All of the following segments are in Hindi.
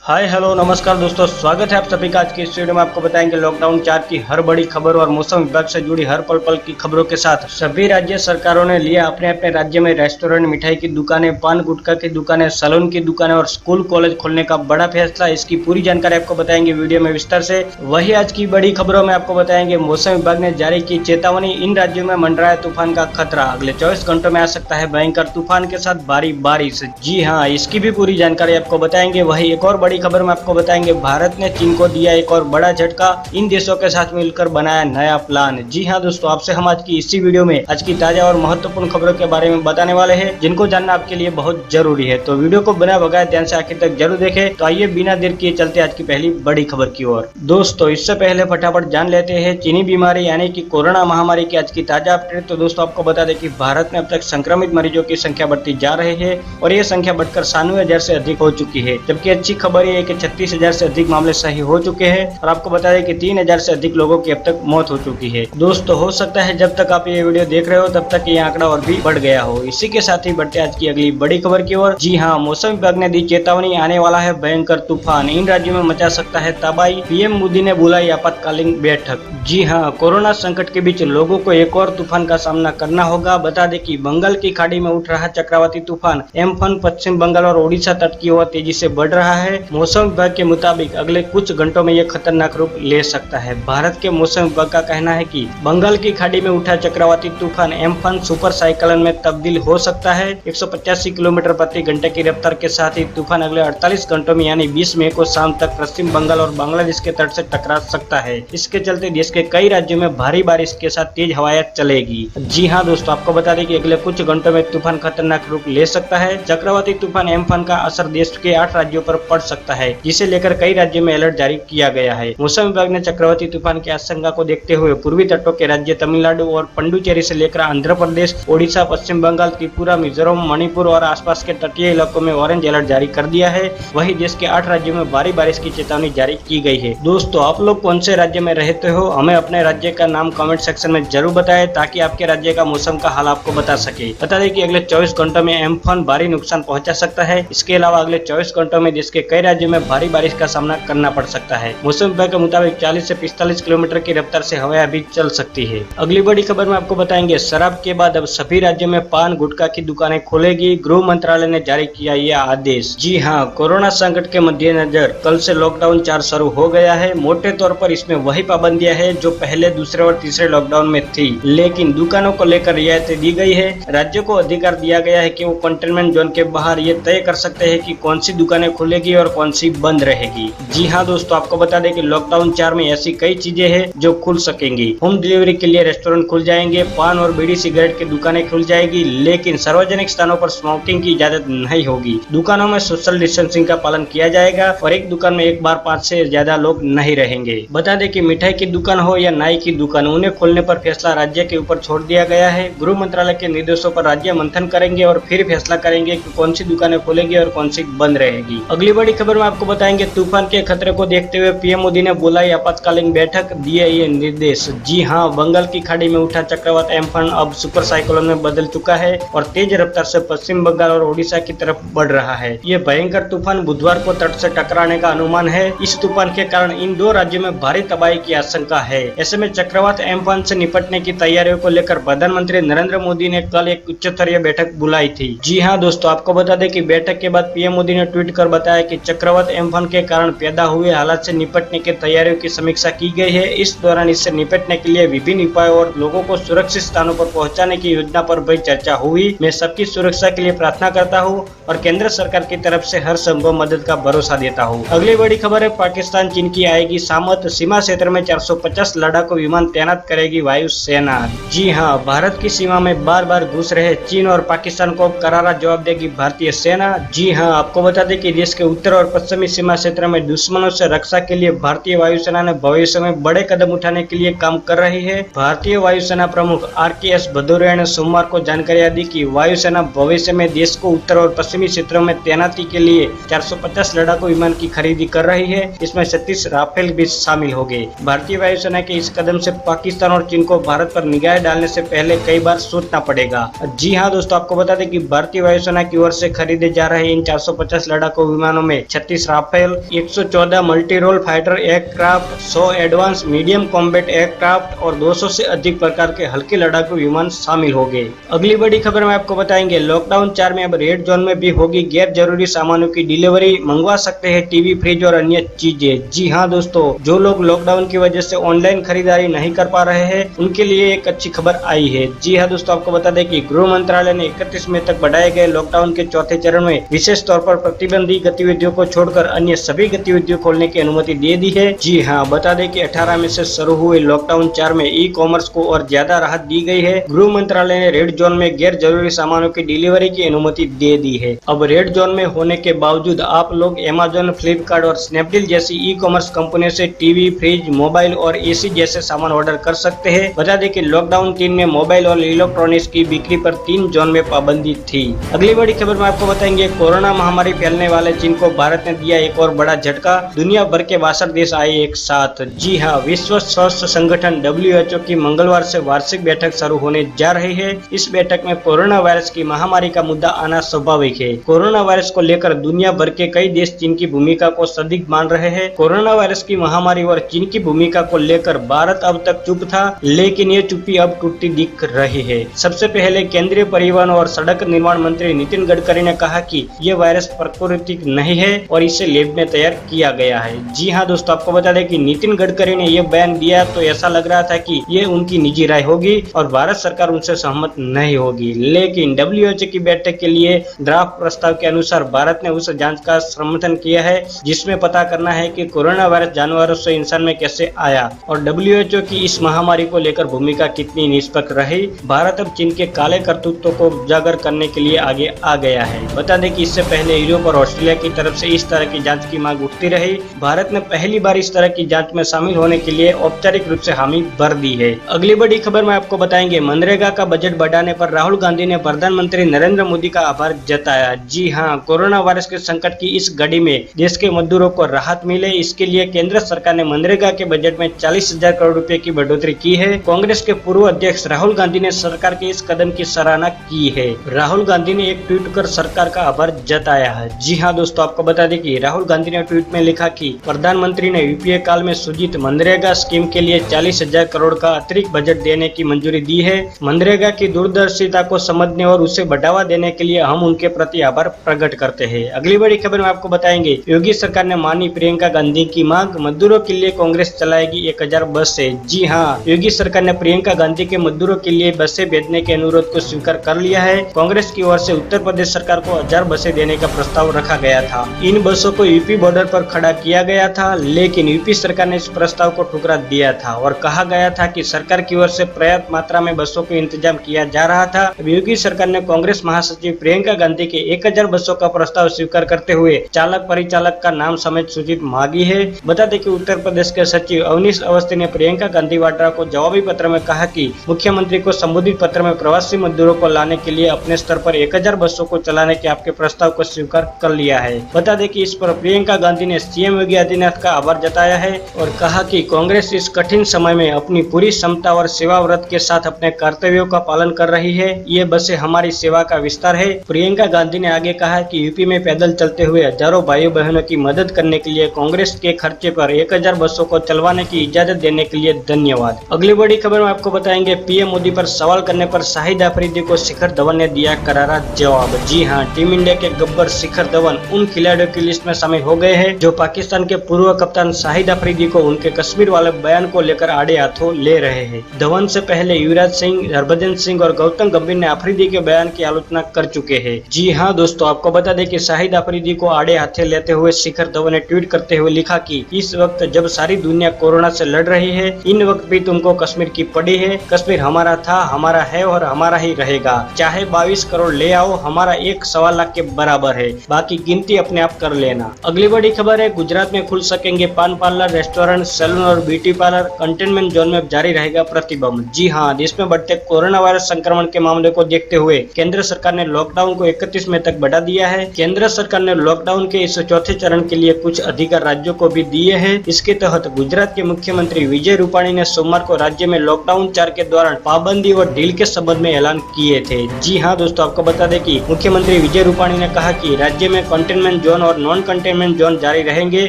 हाय हेलो नमस्कार दोस्तों, स्वागत है आप सभी का आज की इस वीडियो में। आपको बताएंगे लॉकडाउन 4 की हर बड़ी खबर और मौसम विभाग से जुड़ी हर पल पल की खबरों के साथ सभी राज्य सरकारों ने लिया अपने अपने राज्य में रेस्टोरेंट, मिठाई की दुकानें, पान गुटखा की दुकानें, सैलून की दुकानें और स्कूल कॉलेज खोलने का बड़ा फैसला। इसकी पूरी जानकारी आपको बताएंगे वीडियो में विस्तार से। वही आज की बड़ी खबरों में आपको बताएंगे मौसम विभाग ने जारी की चेतावनी, इन राज्यों में मंडराया तूफान का खतरा, अगले 24 घंटों में आ सकता है भयंकर तूफान के साथ भारी बारिश। जी हाँ, इसकी भी पूरी जानकारी आपको बताएंगे। वही एक और बड़ी खबर में आपको बताएंगे भारत ने चीन को दिया एक और बड़ा झटका, इन देशों के साथ मिलकर बनाया नया प्लान। जी हाँ दोस्तों, आपसे हम आज की इसी वीडियो में आज की ताजा और महत्वपूर्ण खबरों के बारे में बताने वाले हैं, जिनको जानना आपके लिए बहुत जरूरी है। तो वीडियो को बिना भगाए ध्यान से आखिर तक जरूर देखें। तो आइए बिना देर किए चलते आज की पहली बड़ी खबर की ओर। दोस्तों इससे पहले फटाफट जान लेते हैं चीनी बीमारी यानी कि कोरोना महामारी की आज की ताजा अपडेट। तो दोस्तों आपको बता दें कि भारत में अब तक संक्रमित मरीजों की संख्या बढ़ती जा रही है और ये संख्या बढ़कर 96,000 से अधिक हो चुकी है। जबकि अच्छी खबर ये है कि 36,000 से अधिक मामले सही हो चुके हैं और आपको बता दें कि 3,000 से अधिक लोगों की अब तक मौत हो चुकी है। दोस्तों हो सकता है जब तक आप ये वीडियो देख रहे हो तब तक ये आंकड़ा और भी बढ़ गया हो। इसी के साथ ही बढ़ते आज की अगली बड़ी खबर की ओर। जी हाँ, मौसम विभाग ने दी चेतावनी, आने वाला है भयंकर तूफान, इन राज्यों में मचा सकता है तबाही, पीएम मोदी ने बुलाई आपातकालीन बैठक। जी हाँ, कोरोना संकट के बीच लोगों को एक और तूफान का सामना करना होगा। बता दें कि बंगाल की खाड़ी में उठ रहा चक्रवाती तूफान एम्फन पश्चिम बंगाल और ओडिशा तट की ओर तेजी से बढ़ रहा है। मौसम विभाग के मुताबिक अगले कुछ घंटों में यह खतरनाक रूप ले सकता है। भारत के मौसम विभाग का कहना है कि बंगाल की खाड़ी में उठा चक्रवाती तूफान एम्फन सुपर साइक्लोन में तब्दील हो सकता है। 185 किलोमीटर प्रति घंटे की रफ्तार के साथ ही तूफान अगले 48 घंटों में यानी 20 मई को शाम तक पश्चिम बंगाल और बांग्लादेश के तट से टकरा सकता है। इसके चलते देश के कई राज्यों में भारी बारिश के साथ तेज हवाएं चलेगी। जी हाँ दोस्तों, आपको बता दें कि अगले कुछ घंटों में तूफान खतरनाक रूप ले सकता है। चक्रवाती तूफान एम्फन का असर देश के 8 राज्यों पर पड़ सकता है, जिसे लेकर कई राज्यों में अलर्ट जारी किया गया है। मौसम विभाग ने चक्रवाती तूफान की आशंका को देखते हुए पूर्वी तटों के राज्य तमिलनाडु और पुडुचेरी से लेकर आंध्र प्रदेश, ओडिशा, पश्चिम बंगाल, त्रिपुरा, मिजोरम, मणिपुर और आसपास के तटीय इलाकों में ऑरेंज अलर्ट जारी कर दिया है। वहीं देश के 8 राज्यों में भारी बारिश की चेतावनी जारी की गई है। दोस्तों आप लोग कौन से राज्य में रहते हो, हमें अपने राज्य का नाम कमेंट सेक्शन में जरूर बताएं, ताकि आपके राज्य का मौसम का हाल आपको बता सके। बता दें कि अगले 24 घंटों में एम्फन भारी नुकसान पहुंचा सकता है। इसके अलावा अगले 24 घंटों में देश के कई राज्यों में भारी बारिश का सामना करना पड़ सकता है। मौसम विभाग के मुताबिक 40 से 45 किलोमीटर की रफ्तार से हवाएं भी चल सकती है। अगली बड़ी खबर में आपको बताएंगे शराब के बाद अब सभी राज्यों में पान गुटखा की दुकानें खोलेगी, गृह मंत्रालय ने जारी किया यह आदेश। जी हाँ, कोरोना संकट के मद्देनजर कल से लॉकडाउन 4 शुरू हो गया है। मोटे तौर पर इसमें वही पाबंदियां हैं जो पहले, दूसरे और तीसरे लॉकडाउन में थी, लेकिन दुकानों को लेकर रियायतें दी गई है। राज्यों को अधिकार दिया गया है कि वो कंटेनमेंट जोन के बाहर ये तय कर सकते हैं कि कौन सी दुकानें खुलेगी और कौन सी बंद रहेगी। जी हाँ दोस्तों, आपको बता दें कि लॉकडाउन 4 में ऐसी कई चीजें हैं जो खुल सकेंगी। होम डिलीवरी के लिए रेस्टोरेंट खुल जाएंगे, पान और बीड़ी सिगरेट की दुकानें खुल जाएगी, लेकिन सार्वजनिक स्थानों पर स्मोकिंग की इजाजत नहीं होगी। दुकानों में सोशल डिस्टेंसिंग का पालन किया जाएगा और एक दुकान में एक बार 5 से ज्यादा लोग नहीं रहेंगे। बता दें कि मिठाई की दुकान हो या नाई की दुकान, उन्हें खोलने पर फैसला राज्य के ऊपर छोड़ दिया गया है। गृह मंत्रालय के निर्देशों पर राज्य मंथन करेंगे और फिर फैसला करेंगे कि कौन सी दुकानें खुलेगी और कौन सी बंद रहेगी। अगली बड़ी खबर में आपको बताएंगे तूफान के खतरे को देखते हुए पीएम मोदी ने बुलाई आपातकालीन बैठक, दिए ये निर्देश। जी हाँ, बंगाल की खाड़ी में उठा चक्रवात एम्फन अब सुपर साइक्लोन में बदल चुका है और तेज रफ्तार से पश्चिम बंगाल और ओडिशा की तरफ बढ़ रहा है। ये भयंकर तूफान बुधवार को तट से टकराने का अनुमान है। इस तूफान के कारण इन 2 राज्यों में भारी तबाही की आशंका है। ऐसे में चक्रवात एम्फन से निपटने की तैयारियों को लेकर प्रधानमंत्री नरेंद्र मोदी ने कल एक उच्च स्तरीय बैठक बुलाई थी। जी हाँ दोस्तों, आपको बता दें कि बैठक के बाद पीएम मोदी ने ट्वीट कर बताया कि चक्रवात एम्फन के कारण पैदा हुए हालात से निपटने की तैयारियों की समीक्षा की गई है। इस दौरान इससे निपटने के लिए विभिन्न उपायों और लोगों को सुरक्षित स्थानों पर पहुंचाने की योजना पर भी चर्चा हुई। मैं सबकी सुरक्षा के लिए प्रार्थना करता हूं और केंद्र सरकार की तरफ से हर संभव मदद का भरोसा देता हूं। अगली बड़ी खबर है पाकिस्तान चीन की आएगी सामत, सीमा क्षेत्र में 450 लड़ाकू विमान तैनात करेगी वायुसेना। जी हाँ, भारत की सीमा में बार बार घुस रहे चीन और पाकिस्तान को करारा जवाब देगी भारतीय सेना। जी हाँ, आपको बता दें कि देश के उत्तर और पश्चिमी सीमा क्षेत्र में दुश्मनों से रक्षा के लिए भारतीय वायुसेना ने भविष्य में बड़े कदम उठाने के लिए काम कर रही है। भारतीय वायुसेना प्रमुख RKS भदौरिया ने सोमवार को जानकारी दी कि वायुसेना भविष्य में देश को उत्तर और पश्चिमी क्षेत्रों में तैनाती के लिए 450 लड़ाकू विमान की खरीदी कर रही है। इसमें 36 राफेल भी शामिल होंगे। भारतीय वायुसेना के इस कदम से पाकिस्तान और चीन को भारत पर निगाह डालने से पहले कई बार सोचना पड़ेगा। जी हाँ दोस्तों, आपको बता दें कि भारतीय वायुसेना की ओर से खरीदे जा रहे इन 450 लड़ाकू विमानों में 36 Rafale, 114 multi role fighter aircraft, 100 advance medium combat aircraft और 200 से अधिक प्रकार के हल्के लड़ाकू विमान शामिल होंगे। अगली बड़ी खबर में आपको बताएंगे, लॉकडाउन 4 में अब रेड जोन में भी होगी गैर जरूरी सामानों की डिलीवरी, मंगवा सकते हैं टीवी, फ्रिज और अन्य चीजें। जी हाँ दोस्तों, जो लोग लॉकडाउन की वजह से ऑनलाइन खरीदारी नहीं कर पा रहे हैं उनके लिए एक अच्छी खबर आई है। जी हाँ दोस्तों, आपको बता दें कि गृह मंत्रालय ने 31 मई तक बढ़ाए गए लॉकडाउन के चौथे चरण में विशेष तौर पर प्रतिबंधित गतिविधियों को छोड़कर अन्य सभी गतिविधियों खोलने की अनुमति दे दी है। जी हाँ, बता दें कि 18 मई से शुरू हुए लॉकडाउन 4 में ई कॉमर्स को और ज्यादा राहत दी गई है। गृह मंत्रालय ने रेड जोन में गैर जरूरी सामानों की डिलीवरी की अनुमति दे दी है। अब रेड जोन में होने के बावजूद आप लोग अमेज़न, फ्लिपकार्ट और स्नैपडील जैसी ई कॉमर्स कंपनियों से टीवी, फ्रिज, मोबाइल और एसी जैसे सामान ऑर्डर कर सकते हैं। बता दें कि लॉकडाउन 3 में मोबाइल और इलेक्ट्रॉनिक्स की बिक्री पर 3 जोन में पाबंदी थी। अगली बड़ी खबर में आपको बताएंगे, कोरोना महामारी फैलने वाले चीन को भारत ने दिया एक और बड़ा झटका, दुनिया भर के 62 देश आए एक साथ। जी हाँ, विश्व स्वास्थ्य संगठन WHO की मंगलवार से वार्षिक बैठक शुरू होने जा रही है। इस बैठक में कोरोना वायरस की महामारी का मुद्दा आना स्वाभाविक है। कोरोना वायरस को लेकर दुनिया भर के कई देश चीन की भूमिका को संदिग्ध मान रहे हैं। कोरोना वायरस की महामारी और चीन की भूमिका को लेकर भारत अब तक चुप था, लेकिन ये चुप्पी अब टूटती दिख रही है। सबसे पहले केंद्रीय परिवहन और सड़क निर्माण मंत्री नितिन गडकरी ने कहा कि ये वायरस प्राकृतिक नहीं है और इसे लैब में तैयार किया गया है। जी हाँ दोस्तों, आपको बता दें कि नितिन गडकरी ने यह बयान दिया तो ऐसा लग रहा था कि ये उनकी निजी राय होगी और भारत सरकार उनसे सहमत नहीं होगी, लेकिन WHO की बैठक के लिए ड्राफ्ट प्रस्ताव के अनुसार भारत ने उस जांच का समर्थन किया है जिसमें पता करना है कि कोरोना वायरस जानवरों से इंसान में कैसे आया और WHO की इस महामारी को लेकर भूमिका कितनी निष्पक्ष रही। भारत अब चीन के काले करतूतों को उजागर करने के लिए आगे आ गया है। बता दें कि इससे पहले यूरोप और ऑस्ट्रेलिया की तरफ से इस तरह की जांच की मांग उठती रही। भारत ने पहली बार इस तरह की जांच में शामिल होने के लिए औपचारिक रूप से हामी भर दी है। अगली बड़ी खबर में आपको बताएंगे, मनरेगा का बजट बढ़ाने पर राहुल गांधी ने प्रधानमंत्री नरेंद्र मोदी का आभार जताया। जी हाँ, कोरोना वायरस के संकट की इस घड़ी में देश के मजदूरों को राहत मिले, इसके लिए केंद्र सरकार ने मनरेगा के बजट में 40,000 करोड़ रुपए की बढ़ोतरी की है। कांग्रेस के पूर्व अध्यक्ष राहुल गांधी ने सरकार के इस कदम की सराहना की है। राहुल गांधी ने एक ट्वीट कर सरकार का आभार जताया है। जी हाँ दोस्तों, आपको बता दें कि राहुल गांधी ने ट्वीट में लिखा कि प्रधानमंत्री ने यूपीए काल में सृजित मनरेगा स्कीम के लिए 40,000 करोड़ का अतिरिक्त बजट देने की मंजूरी दी है। मनरेगा की दूरदर्शिता को समझने और उसे बढ़ावा देने के लिए हम उनके प्रति आभार प्रकट करते हैं। अगली बड़ी खबर में आपको बताएंगे, योगी सरकार ने मानी प्रियंका गांधी की मांग, मजदूरों के लिए कांग्रेस चलाएगी 1000 बसें। जी हाँ, योगी सरकार ने प्रियंका गांधी के मजदूरों के लिए बसें भेजने के अनुरोध को स्वीकार कर लिया है। कांग्रेस की ओर से उत्तर प्रदेश सरकार को 1000 बसें देने का प्रस्ताव रखा गया था। इन बसों को यूपी बॉर्डर पर खड़ा किया गया था, लेकिन यूपी सरकार ने इस प्रस्ताव को ठुकरा दिया था और कहा गया था कि सरकार की ओर से पर्याप्त मात्रा में बसों का इंतजाम किया जा रहा था। योगी सरकार ने कांग्रेस महासचिव प्रियंका गांधी के 1000 बसों का प्रस्ताव स्वीकार करते हुए चालक परिचालक का नाम समेत सूचित मांगी है। बता दें कि उत्तर प्रदेश के सचिव अवनीश अवस्थी ने प्रियंका गांधी वाड्रा को जवाबी पत्र में कहा कि मुख्यमंत्री को संबोधित पत्र में प्रवासी मजदूरों को लाने के लिए अपने स्तर पर 1000 बसों को चलाने के आपके प्रस्ताव को स्वीकार कर लिया है। बता दें कि इस पर प्रियंका गांधी ने सीएम योगी आदित्यनाथ का आभार जताया है और कहा कि कांग्रेस इस कठिन समय में अपनी पूरी क्षमता और सेवा व्रत के साथ अपने कर्तव्यों का पालन कर रही है। ये बसें हमारी सेवा का विस्तार है। प्रियंका गांधी ने आगे कहा कि यूपी में पैदल चलते हुए हजारों भाइयों बहनों की मदद करने के लिए कांग्रेस के खर्चे पर 1000 बसों को चलवाने की इजाजत देने के लिए धन्यवाद। अगली बड़ी खबर में आपको बताएंगे, पीएम मोदी पर सवाल करने पर शाहिद अफरीदी को शिखर धवन ने दिया करारा जवाब। जी हाँ, टीम इंडिया के गब्बर शिखर धवन उन खिलाड़ियों की लिस्ट में शामिल हो गए हैं जो पाकिस्तान के पूर्व कप्तान शाहिद अफरीदी को उनके कश्मीर वाले बयान को लेकर आड़े हाथों ले रहे हैं। धवन से पहले युवराज सिंह, हरभजन सिंह और गौतम गंभीर ने अफरीदी के बयान की आलोचना कर चुके हैं। जी हाँ दोस्तों, आपको बता दें कि शाहिद अफरीदी को आड़े हाथे लेते हुए शिखर धवन ने ट्वीट करते हुए लिखा कि इस वक्त जब सारी दुनिया कोरोना से लड़ रही है, इन वक्त भी तुमको कश्मीर की पड़ी है। कश्मीर हमारा था, हमारा है और हमारा ही रहेगा। चाहे 22 करोड़ ले आओ, हमारा 1.25 लाख के बराबर है। बाकी गिनती अपने आप कर लेना। अगली बड़ी खबर है, गुजरात में खुल सकेंगे पान पार्लर, रेस्टोरेंट, सैलून और ब्यूटी पार्लर। कंटेनमेंट जोन में जारी रहेगा प्रतिबंध। जी हाँ, देश में बढ़ते कोरोना वायरस संक्रमण के मामले को देखते हुए केंद्र सरकार ने लॉकडाउन को 31 मई तक बढ़ा दिया है। केंद्र सरकार ने लॉकडाउन के इस चौथे चरण के लिए कुछ अधिकार राज्यों को भी दिए हैं। इसके तहत गुजरात के मुख्यमंत्री विजय रूपाणी ने सोमवार को राज्य में लॉकडाउन 4 के दौरान पाबंदी और ढील के संबंध में ऐलान किए थे। जी हाँ दोस्तों, आपको बता दें कि मुख्यमंत्री विजय रूपाणी ने कहा कि राज्य में कंटेनमेंट जोन और नॉन कंटेनमेंट जोन जारी रहेंगे।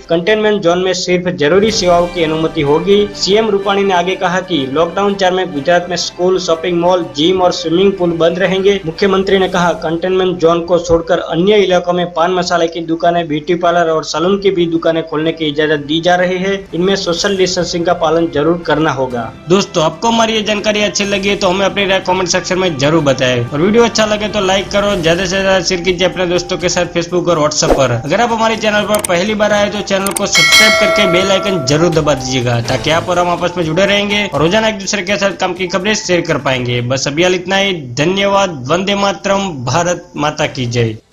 कंटेनमेंट जोन में सिर्फ जरूरी सेवाओं की अनुमति होगी। सीएम रूपाणी ने आगे कहा कि लॉकडाउन 4 में गुजरात में स्कूल, शॉपिंग मॉल, जिम और स्विमिंग पूल बंद रहेंगे। मुख्यमंत्री ने कहा, कंटेनमेंट जोन को छोड़कर अन्य इलाकों में पान मसाले की दुकानें, ब्यूटी पार्लर और सैलून की भी दुकानें खोलने की इजाजत दी जा रही है। इनमें सोशल डिस्टेंसिंग का पालन जरूर करना होगा। दोस्तों, आपको हमारी ये जानकारी अच्छी लगी है तो हमें अपनी राय कमेंट सेक्शन में जरूर बताएं और वीडियो अच्छा लगे तो लाइक करो, ज्यादा से ज्यादा शेयर कीजिए अपने दोस्तों के साथ फेसबुक और व्हाट्सएप पर। अगर आप हमारे चैनल पर पहली बार आए तो चैनल को सब्सक्राइब करके बेल आइकन जरूर दबा दीजिएगा, ताकि आप और हम आपस में जुड़े रहेंगे और रोजाना एक दूसरे के साथ काम की खबरें शेयर कर पाएंगे। बस अभी इतना ही। धन्यवाद। वंदे मातरम। भारत माता की जय।